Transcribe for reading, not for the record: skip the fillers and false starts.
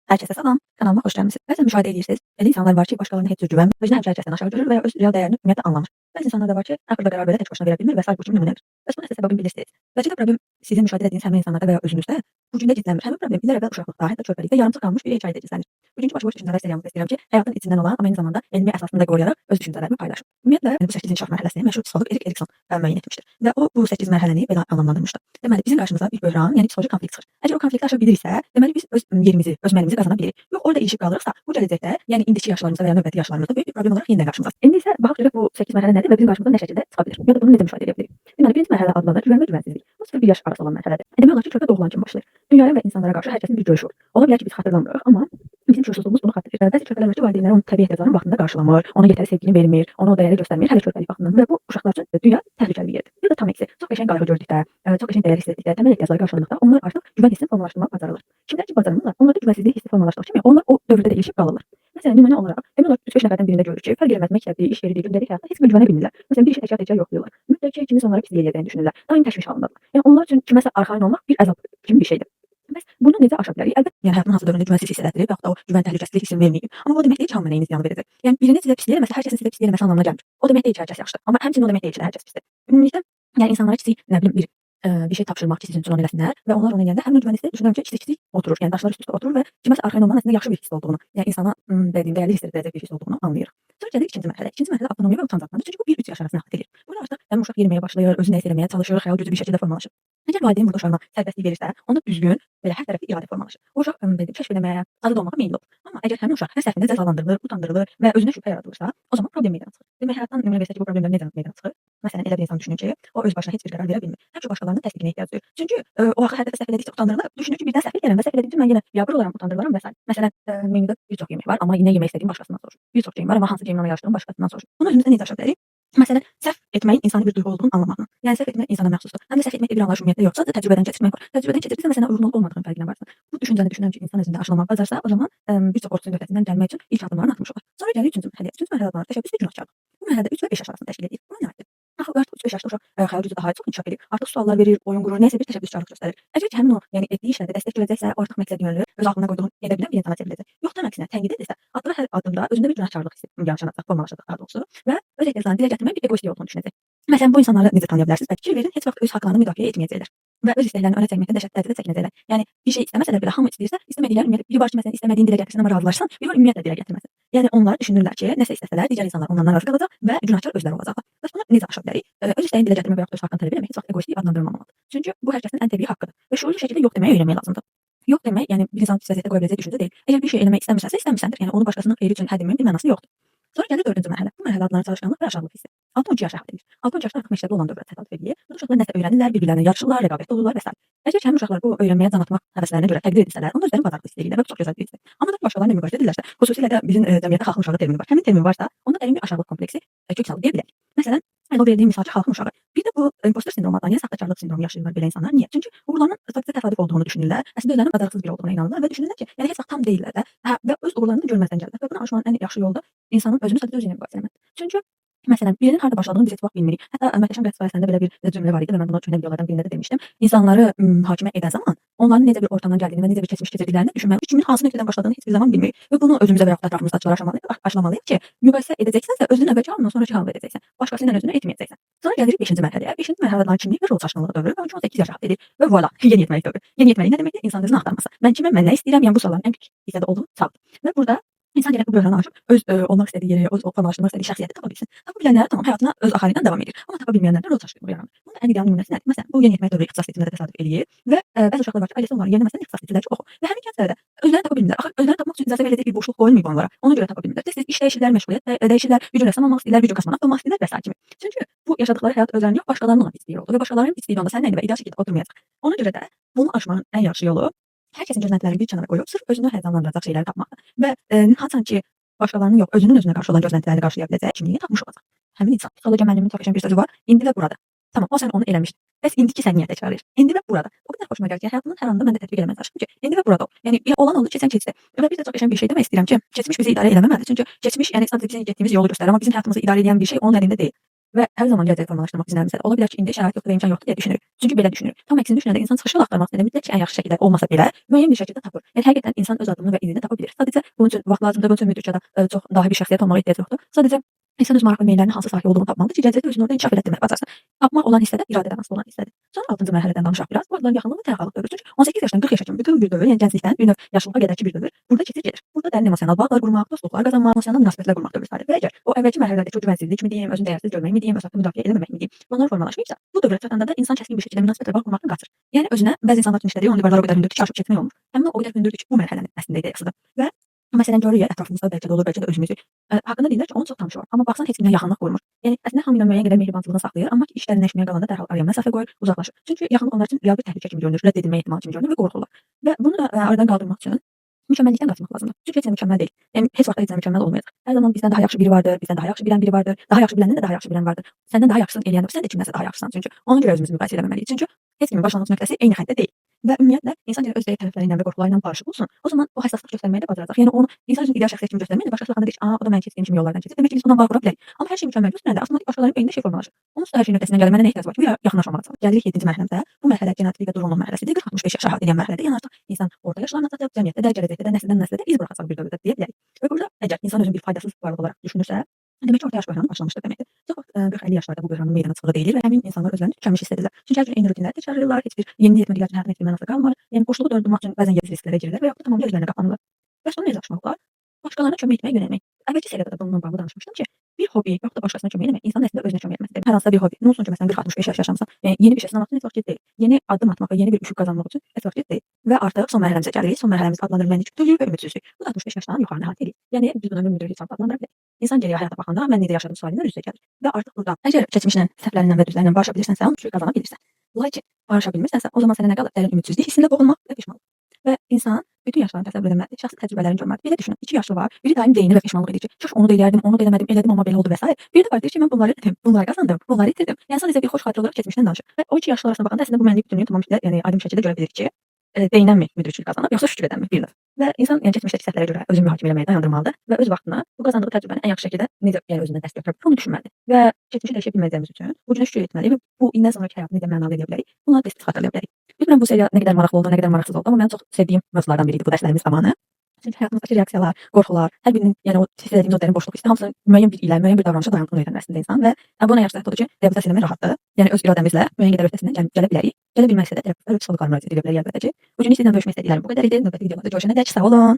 Hər kəsə salam, kanalıma xoş gəlmisiniz. Bəzən müşahidə edirsiniz, elə insanlar var ki, başqalarına heç cür güvənmir, özünü həmişə hər kəsdən aşağı görür və öz real dəyərini ümumiyyətlə anlamır. Bəzi insanlar da var ki, axırda qərar verə tək başına verə bilmir və sair bu kimi nümunədir. Bəs bunun əsas səbəbini bilirsiniz. Bəlkə də problem sizin müşahidə etdiyiniz həmin insanlarda və ya özünüzdə bu cümlə gizlənmir. Həmin problem illər əvvəl uşaqlıqda, hətta körpəlikdə yarımçıq qalmış bir hekayədə gizlənir. Bugünkü başıboş düşüncələr seriyamızda istəyirəm ki, həyatın içindən olan, amma eyni zamanda elmi əsasını da qoruyaraq öz düşüncələrimi paylaşım. Ümumiyyətlə, bu 8 inkişaf mərhələsini məşhur psixoloq Erik Erikson müəyyən etmişdir və o bu 8 mərhələni belə anlamlandırmışdır. Deməli, bizim qarşımıza bir böhran, yəni psixoloji konflikt çıxır. Əgər o konflikti aşa biliriksə, deməli biz öz yerimizi, öz mənimizi qazana bilirik. Yox, orada ilişib qalırıqsa, bu gələcəkdə, yəni indiki yaşlarımızda və ya növbəti yaşlarımızda böyük bir problem olaraq yenidən qarşımıza. İndi isə baxaq görək bu 8 mərhələ nədir və bizim qarşımıza nə şəkildə çıxa bilər. Ya da bunu necə müşahidə edə bilirik. Deməli, birinci mərhələ adlanır güvən və güvənsizlik. Bu 0-1 yaş arası olan mərhələdir. Demək olar ki, körpə doğulan kimi başlayır. Dünyaya və insanlara qarşı hər kəsin bir görüşü olur. Ola bilər ki, biz xatırlamırıq, amma bizim şuursuzluğumuz bunu xatırlayır. Bəzi körpələr var ki, valideynləri onun təbii ehtiyaclarını vaxtında qarşılamır, ona yetəri sevgini vermir, ona o dəyəri göstərmir, hələ körpəlik vaxtından və bu uşaqlar üçün dünya təhlükəli bir yerdir. Ya da tam əksi, çox qəşəng qayğı gördükdə, çox qəşəng dəyər hiss etdikdə, təməl ehtiyacları qarşıladıqda onlar artıq güvən hissini formalaşdırmağı bacarırlar. Kimlər ki bacarmırlar, onlarda güvənsizlik hissi formalaşdığı kimi onlar o dövrdə də ilişib qalırlar. Məsələn, nümunə olaraq, demək olar 3-5 nəfərdən birində görürük ki, fərq eləməz məktəbdir, iş yeridir, gündəlik həyatda heç bir güvənə bilmirlər. Məsələn, bir işi təkrar-təkrar yoxlayırlar. Mütləq ki, ikimiz onlara pislik eləyəcəyini düşünürlər. Daim təşviş halındadır. Yəni onlar üçün kiməsə arxayın olmaq bir əzab kimi bir şeydir. Bəs bunu necə aşa bilərik? Əlbəttə, yəni həyatın hansı dövründə güvənsiz hiss elətdirib, yaxud da o güvən təhlükəsizlik hissini verməyib. Amma bu demək deyil ki, hamı mənə eyni ziyanı verəcək. Yəni birinin sizə pislik eləməsi hər kəsin sizə pislik eləməsi anlamına gəlmir. O demək deyil ki, hər kəs yaxşıdır. Amma həmçinin o demək deyil ki, hər kəs pisdir. Ümumilikdə, yəni insanlara kiçik, nə bilim, bir şey tapşırmaq ki, sizin üçün onu eləsinlər və onlar onu eləyəndə həmin o güvən hissi düşünürəm ki, kiçik-kiçik oturur. Yəni daşlar üst-üstə oturur və kiməsə arxayın olmanın əslində yaxşı bir hiss olduğunu, yəni insana dəyərli hiss edəcək bir hiss olduğunu anlayırıq. Sonra gəlir ikinci mərhələ. İkinci mərhələ avtonomiya və utancaqlıqdır. Çünki bu 1-3 yaş arasında xətt edir. Burada artıq həm uşaq yeriməyə başlayır, özü nəsə eləməyə çalışır, xəyal gücü bir şəkildə formalaşır. Əgər valideyn burada uşağına sərbəstlik verirsə, onda düzgün, belə hər tərəfli iradə formalaşır. O uşaq kəşf eləməyə, azad olmağa meyilli olur. Amma əgər həmin uşaq hər səhvində cəzalandırılır, utandırılır və özünə şübhə yaradılırsa, o zaman problem meydana çıxır. Demək, həyatdan nümunə versək ki, bu problemlər necə meydana çıxır? Məsələn, elə bir insan düşünür ki, o öz başına heç bir qərar verə bilmir. Həmişə başqalarının təsdiqinə ehtiyac duyur. Çünki o axı hər dəfə səhv elədikcə utandırılır. Düşünür ki, birdən səhv edirəm və səhv elədikcə mən yenə biabır olaram, utandırılaram və s. Məsələn, menüdə bir çox yemək var, amma yenə yemək istədiyim başqasından soruşur. Bir çox geyim var, amma hansı geyimlə onu yarışdırım başqasından soruşur. Bunu özümüzdə necə aşa bilərik? Məsələn, səhv etməyin insani bir duyğu olduğunu anlamaqla. Yəni səhv etmək insana məxsusdur. Həm də səhv etmək bir anlayış ümumiyyətlə yoxsa təcrübədən keçirmək var. Təcrübədən keçirdirsə məsələn uyğunluq olmadığının fərqinə varsan. Bu düşüncəni düşünürəm ki, insan özündə aşılamaq bacarsa, o zaman bir çox qorxusunun öhdəsindən gəlmək üçün ilk addımlarını atmış olar. Sonra gəlir üçüncü mərhələyə. Üçüncü mərhələ adlanır təşəbbüs və günahkarlıq. Bu mərhələdə 3 və 5 yaş arasında təşkil edir. Buna nə aiddir? Axı artıq 3-5 yaşda uşaq xəyal gücü daha çox inkişaf edir. Artıq suallar verir, oyun qurur, nəsə bir təşəbbüskarlıq göstərir. Əgər ki, həmin o, yəni etdiyi işlərdə dəstəkləyəcəksə, artıq məqsədyönlü, öz ağlına qoyduğunu edə bilən bir insana çevriləcək. Yox da əksinə tənqid edirsə, atdığı hər addımda özündə bir günahkarlıq hissi yaranacaq, formalaşacaq daha doğrusu və öz ehtiyaclarını dilə gətirmək bir egoistlik olduğunu düşünəcək. Məsələn, bu insanları necə tanıya bilərsiniz? Bəlkə fikir verin, heç vaxt öz haqlarını müdafiə etməyəcəklər və öz istəklərini önə çəkməkdən dəhşətli dərəcədə çəkinəcəklər. Yəni bir şey istəməsələr belə hamı istəyirsə, istəmədikləri ümumiyyətlə biri var ki, məsələn, istəmədiyin dilə gətirsən amma razılaşsan, biri var ümumiyyətlə dilə gətirməsin. Yəni onlar düşünürlər ki, nəsə istəsələr digər insanlar ondan narazı qalacaq və günahkar özləri olacaqlar. Bəs bunu necə aşa bilərik? Öz istəyini dilə gətirmək və ya öz haqqını tələb etmək heç vaxt egoistlik adlandırılmamalıdır. Çünki bu hər kəsin ən təbii haqqıdır və şüurlu şəkildə yox deməyi öyrənmək lazımdır. Yox demək, yəni bir insan pis vəziyyətdə qoya biləcəyi düşüncə deyil. Əgər bir şey eləmək istəmirsənsə, istəmirsəndir. Yəni onu başqasının xeyri üçün hə deməyin bir mənası yoxdur. Sonra gəlir dördüncü mərhələ. Bu mərhələ adlanır çalışqanlıq və aşağılıq hissi. 6-12 yaş əhatə edir. 6-12 yaşda artıq məktəbdə olan dövrə təsadüf edir. Bu uşaqlar nəsə öyrənirlər, bir-birlərinə yarışırlar, rəqabətdə olurlar və s. Əgər ki, həmin uşaqlar bu öyrənməyə can atmaq həvəslərinə görə təqdir edilsələr, onlar özlərini bacarıqlı hiss edirlər və bu çox gözəl bir hissdir. Amma da başqalarıyla müqayisə edirlərsə, xüsusilə də bizim cəmiyyətdə xalqın uşağı termini var. Həmin termin varsa, onda dərin bir aşağılıq kompleksi kök salıb deyə bilərik. Məsələn, o verdiyim misalçı xalqın uşağı. Bir də bu impostor sindromu adlanan, yəni saxtakarlıq sindromu yaşayırlar belə insanlar. Niyə? Çünki uğurlarının sadəcə təsadüf olduğunu düşünürlər. Əslində özlərinin bacarıqsız biri olduğuna inanırlar və düşünürlər ki, yəni heç vaxt tam deyillər də. Və öz uğurlarını görməzdən gəlirlər. Və buna aşmanın ən yaxşı yolu da insanın özünü sadəcə özü ilə müqayisə etməkdir. Çünki məsələn, birinin harda başladığını biz heç vaxt bilmirik. Hətta Möhtəşəm Qəsr sayəsində belə bir cümlə var idi və mən bunu köhnə videolardan birində də demişdim. İnsanları mühakimə edən zaman onların necə bir ortamdan gəldiyini və necə bir keçmiş keçirdiklərini düşünməliyik. Kimin hansı nöqtədən başladığını heç bir zaman bilmirik. Və bunu özümüzə və yaxud da ətrafımızda aşılamalıyıq ki, müqayisə edəcəksənsə özünü əvvəlki halından sonrakı hala verəcəksən. Başqası ilə özünü etməyəcəksən. Sonra gəlirik 5-ci mərhələyə. 5-ci mərhələdən kimlik və rol çaşqınlığı dövrü və 18 yaş edir. Və voila, yeniyetməlik dövrü. Yeniyetməlik nə deməkdir? İnsan özünü axtarması. Mən kiməm, mən nə istəyirəm? Yəni bu sualların ən kiçik hissədə olduğu sualdır. Və burada İnsan gərək bu böhranı aşıb öz olmaq istədiyi yeri, öz formalaşdırmaq istədiyi şəxsiyyəti tapa bilsin. Tapa bilənlər tamam həyatına öz axarı ilə davam edir. Amma tapa bilməyənlərdə rol çaşqınlığı yaranır. Bunun ən ideal nümunəsi nədir? Məsələn, bu yeniyetmə dövrü ixtisas seçimində də təsadüf eləyir və bəzi uşaqlar var ki, ailəsi onların yerinə məsələn ixtisas seçirlər ki, oxu. Və həmin kəndlərdə özlərini tapa bilmirlər. Axı özlərini tapmaq üçün icazə veriləcək bir boşluq qoyulmayıb onlara. Ona görə tapa bilmirlər. Tez-tez iş dəyişirlər, məşğuliyyət dəyişirlər, bir gün rəssam olmaq istəyirlər, bir gün kosmonavt olmaq istəyirlər və s. kimi. Çünki bu yaşadıkları həyat özlərinin yox, başqalarının olan istəyi oldu və başqalarının istəyi onda sənin əlində və ideal şəkildə oturmayacaq. Ona görə də bunu aşmanın ən yaxşı yolu hər kəsin gözləntilərini bir kənara qoyub sırf özünü həyəcanlandıracaq şeyləri tapmaqdır. Və haçan ki başqalarının yox, özünün özünə qarşı olan gözləntilərini qarşılaya biləcək kimliyi tapmış olacaq. Həmin insan. Psixologiya müəlliminin çox qəşəng bir sözü var. İndi və burada. Tamam, o sən onu eləmişdin. Bəs indiki sən niyə təkrarlayır? İndi və burada. O qədər xoşuma gəlir ki, həyatımın hər anında mən də tətbiq eləməyə çalışıram ki, indi və burada ol. Yəni olan oldu, keçən keçdi. Və bir də çox qəşəng bir şey demək istəyirəm ki, keçmiş bizi idarə eləməməlidir. Çünki keçmiş yəni sadəcə bizim getdiyimiz yolu göstərir, amma bizim həyatımızı idarə edən bir şey onun əlində deyil. və hər zaman gələcək formalaşdırmaq bizə məsələ. Ola bilər ki, indi şərait yoxdur və imkan yoxdur deyə düşünürük. Çünki belə düşünürük. Tam əksini düşünəndə insan çıxış yolu axtarmaq istəyir. Mütləq ki, ən yaxşı şəkildə olmasa belə müəyyən bir şəkildə tapır. Yəni həqiqətən insan öz adını və izini tapa bilir. Sadəcə bunun üçün vaxt lazımdır, bunun üçün müddətcə çox dahi bir şəxsiyyət olmağa ehtiyac yoxdur. Sadəcə insan öz maraq və meyllərinin hansı sahə olduğunu tapmalıdır ki, gələcəkdə özünü orada inkişaf etdirmək bacarsın. Tapmaq olan hissədə iradədən asılı olan hissədir. Sonra 6-cı mərhələdən danışaq biraz. Bu adların yaxınlığı tənhalıq dövrüdür. Çünki 18 yaşdan 40 yaşa kimi bütün bir dövr, yəni gənclikdən bir növ yaşlılığa qədərki bir dövr burada keçir gedir. Burada dərin emosional bağlar qurmaq, dostluqlar qazanmaq, emosional münasibətlər qurmaq dövrü sayılır. Və əgər o əvvəlki mərhələdəki o güvənsizlik mi deyim, özünü dəyərsiz görmək mi deyim, öz haqqında müdafiə etməmək mi deyim, bunlar formalaşmayıbsa, bu dövrə çatanda da insan kəskin bir şəkildə münasibətlər bağ qurmaqdan qaçır. Yəni özünə bəzi insanlar üçün işlədiyi onun divarları o qədər hündürdür ki, aşıb keçmək olmur. Həmin o qədər hündürdür ki, bu mərhələnin əslində ideyasıdır. Və məsələn görürük ya ətrafımızda bəlkə də olur, bəlkə də özümüzü haqqında deyirlər ki, onun çox tanışı var. Amma baxsan heç kimlə yaxınlıq qurmur. Yəni əslində hamı ilə müəyyən qədər mehribançılığını saxlayır, amma ki, iş dərinləşməyə qalanda dərhal araya məsafə qoyur, uzaqlaşır. Çünki yaxınlıq onlar üçün real bir təhlükə kimi görünür, rədd edilmə ehtimalı kimi görünür və qorxurlar. Və bunu da aradan qaldırmaq üçün mükəmməllikdən qaçmaq lazımdır. Çünki heç nə mükəmməl deyil. Yəni heç vaxt heç nə mükəmməl olmayacaq. Hər zaman bizdən daha yaxşı biri vardır, bizdən daha yaxşı bilən biri vardır, daha yaxşı biləndən də daha yaxşı bilən vardır. Səndən daha yaxşısını eləyən də sən də kimdənsə daha yaxşısan. Çünki ona görə özümüzü müqayisə etməməliyik. Çünki heç kimin başlanğıc nöqtəsi eyni xəttdə deyil. Və ümumiyyətlə insan gərək öz dəqiq tərəfləri ilə və qorxuları ilə barışıq olsun. O zaman o həssaslıq göstərməyi də bacaracaq. Yəni onu insan üçün ideal şəxsiyyət kimi göstərmək də başqası haqqında deyir ki, o da mən keçdiyim kimi yollardan keçib. Demək ki, biz ondan bağ qura bilərik. Amma hər şey mükəmməl göstərəndə avtomatik başqalarının beynində şey formalaşır. Onun üstə hər şeyin öhdəsindən gəlməyə nə ehtiyac var ki, yaxınlaşmamaq üçün. Gəlirik 7-ci mərhələmizdə. Bu mərhələ genetilik və durğunluq mərhələsidir. 40-65 yaşa əhatə edən mərhələdir. Yəni artıq insan orta yaşlarına çatıb, cəmiyyətdə də, gələcəkdə də, nəsildən nəslə də iz buraxacaq bir dövrdə deyə bilərik. Və burada əgər insan özünü bir faydasız varlıq olaraq düşünürsə, demək ki, orta yaş böhranı başlamışdır deməkdir. Çox vaxt 40-50 yaşlarda bu böhranın meydana çıxdığı deyilir və həmin insanlar özlərini tükenmiş hiss edirlər. Çünki hər gün eyni rutinləri təkrarlayırlar, heç bir yeni etmədikləri üçün həyatın heç bir mənası qalmır. Yəni boşluğu doldurmaq üçün bəzən yersiz risklərə girirlər və yaxud da tamamilə özlərinə qapanırlar. Və sonra necə aşmaq olar? Başqalarına kömək etməyə yönəlmək. Əvvəlki seriyada da bununla bağlı danışmışdım ki, bir hobi yaxud da başqasına kömək etmək insanın əslində özünə kömək etməsidir. Hər hansısa bir hobi. Nə olsun ki, məsələn 40-65 yaş yaşamısan, yəni yeni bir şey sınamaq üçün heç vaxt gec deyil. Yeni addım atmaq və yeni bir üfüq qazanmaq üçün heç vaxt gec deyil. Və artıq son mərhələmizə gəlirik. Son mərhələmiz adlandırılır kütlülük və ümidsizlik. Bu da 65 yaşdan yuxarı əhatə edir. Yəni biz bunu ömür müddəti adlandıra bilərik. İnsan geriyə həyata baxanda mən necə yaşadım sualına üz-üzə gəlir. Və artıq burada əgər keçmişlə, səhvlərindən və düzlərindən barışa bilirsənsə, onun üçün qazana bilirsən. Lakin barışa bilmirsənsə, o zaman sənə nə qalır? Dərin ümidsizlik hissində boğulmaq və peşmanlıq. Və insan bütün yaşlarını təsəvvür etməlidir, şəxsi təcrübələrini görməlidir. Belə düşünün, 2 yaşlı var, biri daim deyinir və peşmanlıq edir ki, kaş onu da eləyərdim, onu da eləmədim, elədim amma belə oldu və s. Biri də var deyir ki, mən bunları etdim, bunları qazandım, bunları itirdim. Yəni sadəcə bir xoş xatirə olaraq keçmişdən danışır. Və o 2 yaşlı arasında baxanda əslində bu mənlik bütünlüyü tamam şəkildə, yəni aydın bir şəkildə görə bilir ki, deyinənmi müdriklik qazanıb, yoxsa şükür edənmi bir növ. Və insan yəni keçmişdəki səhvlərə görə özünü mühakimə etməyi dayandırmalıdır və öz vaxtına bu qazandığı təcrübəni ən yaxşı şəkildə necə yəni özündən dərs götürə bilər, bunu düşünməlidir. Və keçmişi dəyişə bilmədiyimiz üçün bu günə şükür etməli və bu indən sonrakı həyatını necə mənalı edə bilərik, bunları tez-tez xatırlaya bilərik. Bilmirəm bu seriya nə qədər maraqlı oldu, nə qədər maraqsız oldu, amma mənim çox sevdiyim mövzulardan biri idi bu dərslərimiz zamanı. Çünki həyatımızdakı reaksiyalar, qorxular, hər birinin yəni o hiss etdiyimiz o dərin boşluq hissi hamısı müəyyən bir ilə, müəyyən bir davranışa dayandığını öyrənməsində insan və buna yaxşı odur ki, reabilitasiya etmək rahatdır. Yəni öz iradəmizlə müəyyən qədər öhdəsindən gələ bilərik. Gələ bilməsə də tərəflər psixoloqlara müraciət edə bilərik əlbəttə ki. Bu gün sizlə görüşmək istədiklərim bu qədər idi. Növbəti videolarda görüşənədək sağ olun.